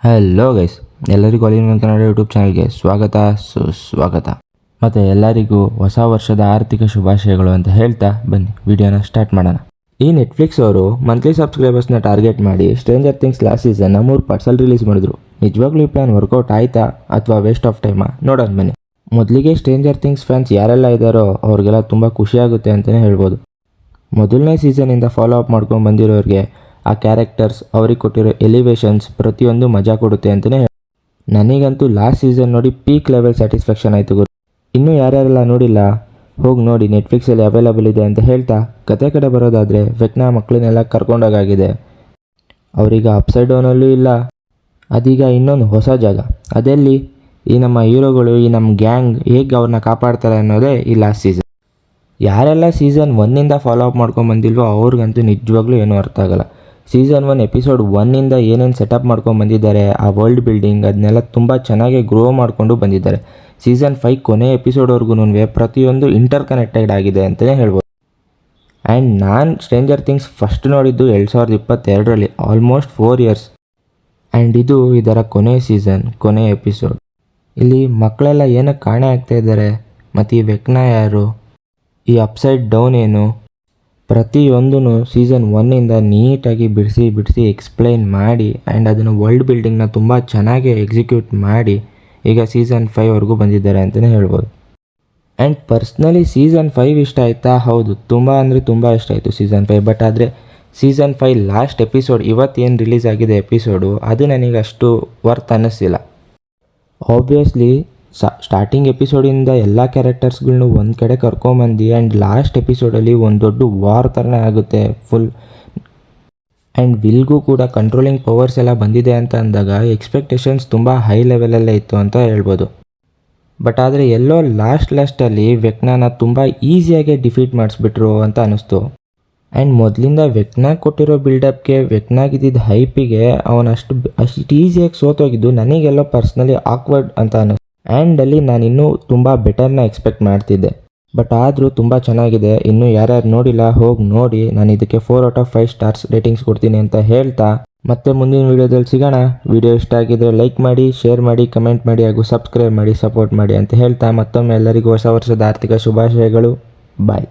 Hello guys, ಎಲ್ಲರಿಗೂ all in one Kannada YouTube ಚಾನಲ್ಗೆ ಸ್ವಾಗತ ಸುಸ್ವಾಗತ. ಮತ್ತು ಎಲ್ಲರಿಗೂ ಹೊಸ ವರ್ಷದ ಆರ್ಥಿಕ ಶುಭಾಶಯಗಳು ಅಂತ ಹೇಳ್ತಾ ಬನ್ನಿ ವಿಡಿಯೋನ ಸ್ಟಾರ್ಟ್ ಮಾಡೋಣ. ಈ ನೆಟ್ಫ್ಲಿಕ್ಸ್ ಅವರು ಮಂತ್ಲಿ ಸಬ್ಸ್ಕ್ರೈಬರ್ಸ್ನ ಟಾರ್ಗೆಟ್ ಮಾಡಿ ಸ್ಟ್ರೇಂಜರ್ ಥಿಂಗ್ಸ್ ಲಾಸ್ಟ್ ಸೀಸನ್ನ 3 ಪಾರ್ಟ್ಸಲ್ಲಿ ರಿಲೀಸ್ ಮಾಡಿದ್ರು. ನಿಜವಾಗ್ಲೂ ಈ ಪ್ಲಾನ್ ವರ್ಕೌಟ್ ಆಯ್ತಾ ಅಥವಾ ವೇಸ್ಟ್ ಆಫ್ ಟೈಮಾ ನೋಡೋಣ ಬನ್ನಿ. ಮೊದಲಿಗೆ ಸ್ಟ್ರೇಂಜರ್ ಥಿಂಗ್ಸ್ ಫ್ಯಾನ್ಸ್ ಯಾರೆಲ್ಲ ಇದ್ದಾರೋ ಅವ್ರಿಗೆಲ್ಲ ತುಂಬ ಖುಷಿಯಾಗುತ್ತೆ ಅಂತಲೇ ಹೇಳ್ಬೋದು. ಮೊದಲನೇ ಸೀಸನಿಂದ ಫಾಲೋ ಅಪ್ ಮಾಡ್ಕೊಂಡು ಬಂದಿರೋರಿಗೆ ಆ ಕ್ಯಾರೆಕ್ಟರ್ಸ್ ಅವ್ರಿಗೆ ಕೊಟ್ಟಿರೋ ಎಲಿವೇಶನ್ಸ್ ಪ್ರತಿಯೊಂದು ಮಜಾ ಕೊಡುತ್ತೆ ಅಂತಲೇ ನನಗಂತೂ ಲಾಸ್ಟ್ ಸೀಸನ್ ನೋಡಿ ಪೀಕ್ ಲೆವೆಲ್ ಸ್ಯಾಟಿಸ್ಫ್ಯಾಕ್ಷನ್ ಆಯಿತು ಗೊತ್ತು. ಇನ್ನೂ ಯಾರ್ಯಾರೆಲ್ಲ ನೋಡಿಲ್ಲ ಹೋಗಿ ನೋಡಿ, ನೆಟ್ಫ್ಲಿಕ್ಸಲ್ಲಿ ಅವೈಲಬಲ್ ಇದೆ ಅಂತ ಹೇಳ್ತಾ ಕತೆ ಕಡೆ ಬರೋದಾದರೆ ವೆಕ್ನಾ ಮಕ್ಕಳನ್ನೆಲ್ಲ ಕರ್ಕೊಂಡೋಗಾಗಿದೆ. ಅವರೀಗ ಅಪ್ಸೈಡ್ ಡೌನಲ್ಲೂ ಇಲ್ಲ, ಅದೀಗ ಇನ್ನೊಂದು ಹೊಸ ಜಾಗ. ಅದೆಲ್ಲಿ ಈ ನಮ್ಮ ಹೀರೋಗಳು, ಈ ನಮ್ಮ ಗ್ಯಾಂಗ್ ಹೇಗೆ ಅವ್ರನ್ನ ಕಾಪಾಡ್ತಾರೆ ಅನ್ನೋದೇ ಈ ಲಾಸ್ಟ್ ಸೀಸನ್. ಯಾರೆಲ್ಲ ಸೀಸನ್ 1 ಫಾಲೋ ಅಪ್ ಮಾಡ್ಕೊಂಡು ಬಂದಿಲ್ವೋ ಅವ್ರಿಗಂತೂ ನಿಜವಾಗ್ಲೂ ಏನೂ ಅರ್ಥ ಆಗೋಲ್ಲ. ಸೀಸನ್ 1 ಎಪಿಸೋಡ್ 1 ಏನೇನು ಸೆಟಪ್ ಮಾಡ್ಕೊಂಡು ಬಂದಿದ್ದಾರೆ, ಆ ವರ್ಲ್ಡ್ ಬಿಲ್ಡಿಂಗ್ ಅದನ್ನೆಲ್ಲ ತುಂಬ ಚೆನ್ನಾಗಿ ಗ್ರೋ ಮಾಡಿಕೊಂಡು ಬಂದಿದ್ದಾರೆ. ಸೀಸನ್ 5 ಕೊನೆ ಎಪಿಸೋಡ್ವರೆಗೂ ಪ್ರತಿಯೊಂದು ಇಂಟರ್ ಕನೆಕ್ಟೆಡ್ ಆಗಿದೆ ಅಂತಲೇ ಹೇಳ್ಬೋದು. ಆ್ಯಂಡ್ ನಾನು ಸ್ಟ್ರೇಂಜರ್ ಥಿಂಗ್ಸ್ ಫಸ್ಟ್ ನೋಡಿದ್ದು 2022ರಲ್ಲಿ, ಆಲ್ಮೋಸ್ಟ್ 4 ಇಯರ್ಸ್. ಆ್ಯಂಡ್ ಇದು ಇದರ ಕೊನೆ ಸೀಸನ್, ಕೊನೆ ಎಪಿಸೋಡ್. ಇಲ್ಲಿ ಮಕ್ಕಳೆಲ್ಲ ಏನಕ್ಕೆ ಕಾಣೆ ಆಗ್ತಾ ಇದ್ದಾರೆ, ಮತ್ತು ಈ ವೆಕ್ನಾ ಯಾರು, ಈ ಅಪ್ಸೈಡ್ ಡೌನ್ ಏನು, ಪ್ರತಿಯೊಂದೂ ಸೀಸನ್ 1 ನೀಟಾಗಿ ಬಿಡಿಸಿ ಎಕ್ಸ್ಪ್ಲೈನ್ ಮಾಡಿ ಆ್ಯಂಡ್ ಅದನ್ನು ವರ್ಲ್ಡ್ ಬಿಲ್ಡಿಂಗ್ನ ತುಂಬ ಚೆನ್ನಾಗಿ ಎಕ್ಸಿಕ್ಯೂಟ್ ಮಾಡಿ ಈಗ ಸೀಸನ್ 5ವರೆಗೂ ಬಂದಿದ್ದಾರೆ ಅಂತಲೇ ಹೇಳ್ಬೋದು. ಆ್ಯಂಡ್ ಪರ್ಸ್ನಲಿ ಸೀಸನ್ 5 ಇಷ್ಟ ಆಯಿತಾ? ಹೌದು, ತುಂಬ ಅಂದರೆ ತುಂಬ ಇಷ್ಟ ಆಯಿತು ಸೀಸನ್ 5. ಬಟ್ ಆದರೆ ಸೀಸನ್ 5 ಲಾಸ್ಟ್ ಎಪಿಸೋಡ್, ಇವತ್ತೇನು ರಿಲೀಸ್ ಆಗಿದೆ ಎಪಿಸೋಡು, ಅದು ನನಗೆ ಅಷ್ಟು ವರ್ತ್ ಅನ್ನಿಸ್ತಿಲ್ಲ. ಆಬ್ವಿಯಸ್ಲಿ ಸ್ಟಾರ್ಟಿಂಗ್ ಎಪಿಸೋಡಿಂದ ಎಲ್ಲ ಕ್ಯಾರೆಕ್ಟರ್ಸ್ಗಳ್ನು ಒಂದು ಕಡೆ ಕರ್ಕೊಂಬಂದು ಆ್ಯಂಡ್ ಲಾಸ್ಟ್ ಎಪಿಸೋಡಲ್ಲಿ ಒಂದು ದೊಡ್ಡ ವಾರ್ ಥರನೇ ಆಗುತ್ತೆ ಫುಲ್. ಆ್ಯಂಡ್ ವಿಲ್ಗೂ ಕೂಡ ಕಂಟ್ರೋಲಿಂಗ್ ಪವರ್ಸ್ ಎಲ್ಲ ಬಂದಿದೆ ಅಂತ ಅಂದಾಗ ಎಕ್ಸ್ಪೆಕ್ಟೇಷನ್ಸ್ ತುಂಬ ಹೈ ಲೆವೆಲಲ್ಲೇ ಇತ್ತು ಅಂತ ಹೇಳ್ಬೋದು. ಬಟ್ ಆದರೆ ಎಲ್ಲೋ ಲಾಸ್ಟಲ್ಲಿ ವೆಕ್ನಾನ ತುಂಬ ಈಸಿಯಾಗಿ ಡಿಫೀಟ್ ಮಾಡಿಸ್ಬಿಟ್ರು ಅಂತ ಅನ್ನಿಸ್ತು. ಆ್ಯಂಡ್ ಮೊದಲಿಂದ ವೆಕ್ನಾಗ್ ಕೊಟ್ಟಿರೋ ಬಿಲ್ಡಪ್ಗೆ, ವೆಕ್ನಾಗಿದ್ದ ಹೈಪಿಗೆ ಅಷ್ಟು ಈಸಿಯಾಗಿ ಸೋತೋಗಿದ್ದು ನನಗೆಲ್ಲೋ ಪರ್ಸ್ನಲಿ ಆಕ್ವರ್ಡ್ ಅಂತ ಅನ್ನಿಸ್ತು. ಆ್ಯಂಡ್ ಅಲ್ಲಿ ನಾನು ಇನ್ನೂ ತುಂಬ ಬೆಟರ್ನ ಎಕ್ಸ್ಪೆಕ್ಟ್ ಮಾಡ್ತಿದ್ದೆ. ಬಟ್ ಆದರೂ ತುಂಬ ಚೆನ್ನಾಗಿದೆ. ಇನ್ನೂ ಯಾರ್ಯಾರು ನೋಡಿಲ್ಲ ಹೋಗಿ ನೋಡಿ. ನಾನು ಇದಕ್ಕೆ 4/5 ಸ್ಟಾರ್ಸ್ ರೇಟಿಂಗ್ಸ್ ಕೊಡ್ತೀನಿ ಅಂತ ಹೇಳ್ತಾ ಮತ್ತೆ ಮುಂದಿನ ವೀಡಿಯೋದಲ್ಲಿ ಸಿಗೋಣ. ವಿಡಿಯೋ ಇಷ್ಟ ಆಗಿದ್ರೆ ಲೈಕ್ ಮಾಡಿ, ಶೇರ್ ಮಾಡಿ, ಕಮೆಂಟ್ ಮಾಡಿ ಹಾಗೂ ಸಬ್ಸ್ಕ್ರೈಬ್ ಮಾಡಿ, ಸಪೋರ್ಟ್ ಮಾಡಿ ಅಂತ ಹೇಳ್ತಾ ಮತ್ತೊಮ್ಮೆ ಎಲ್ಲರಿಗೂ ಹೊಸ ವರ್ಷದ ಆರ್ಥಿಕ ಶುಭಾಶಯಗಳು. ಬಾಯ್.